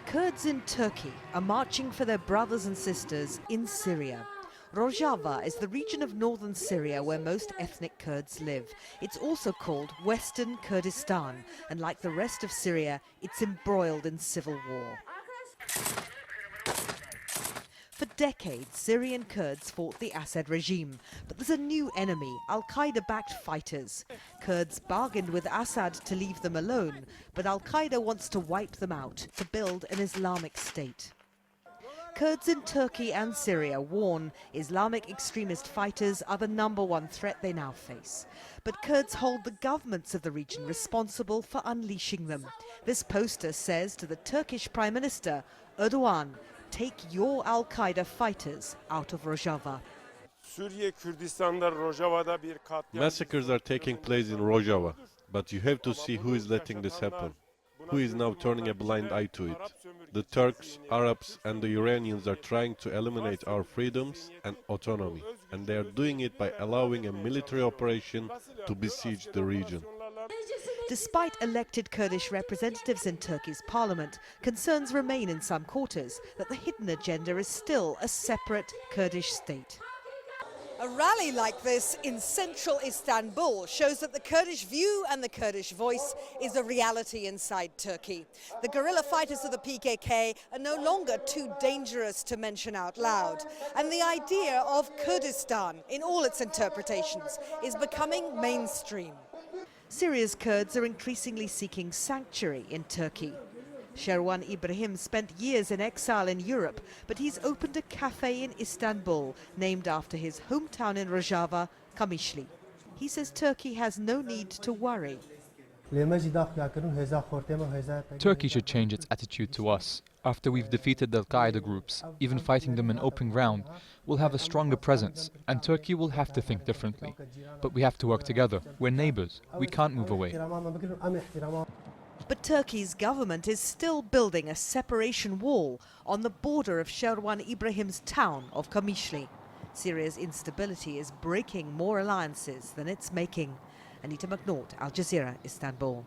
Kurds in Turkey are marching for their brothers and sisters in Syria. Rojava is the region of northern Syria where most ethnic Kurds live. It's also called Western Kurdistan, and like the rest of Syria, it's embroiled in civil war. For decades, Syrian Kurds fought the Assad regime, but there's a new enemy, Al-Qaeda-backed fighters. Kurds bargained with Assad to leave them alone, but Al-Qaeda wants to wipe them out to build an Islamic state. Kurds in Turkey and Syria warn Islamic extremist fighters are the #1 threat they now face. But Kurds hold the governments of the region responsible for unleashing them. This poster says to the Turkish Prime Minister, Erdogan, take your Al-Qaeda fighters out of Rojava. Massacres are taking place in Rojava, but you have to see who is letting this happen. Who is now turning a blind eye to it? The Turks, Arabs and the Iranians are trying to eliminate our freedoms and autonomy, and they are doing it by allowing a military operation to besiege the region. Despite elected Kurdish representatives in Turkey's parliament, concerns remain in some quarters that the hidden agenda is still a separate Kurdish state. A rally like this in central Istanbul shows that the Kurdish view and the Kurdish voice is a reality inside Turkey. The guerrilla fighters of the PKK are no longer too dangerous to mention out loud. And the idea of Kurdistan, in all its interpretations, is becoming mainstream. Syria's Kurds are increasingly seeking sanctuary in Turkey. Sherwan Ibrahim spent years in exile in Europe, but he's opened a cafe in Istanbul named after his hometown in Rojava, Kamishli. He says Turkey has no need to worry. Turkey should change its attitude to us. After we've defeated the Al-Qaeda groups, even fighting them in open ground, we'll have a stronger presence, and Turkey will have to think differently. But we have to work together. We're neighbors. We can't move away. But Turkey's government is still building a separation wall on the border of Sherwan Ibrahim's town of Kamishli. Syria's instability is breaking more alliances than it's making. Anita Mcnaught, Al Jazeera, Istanbul.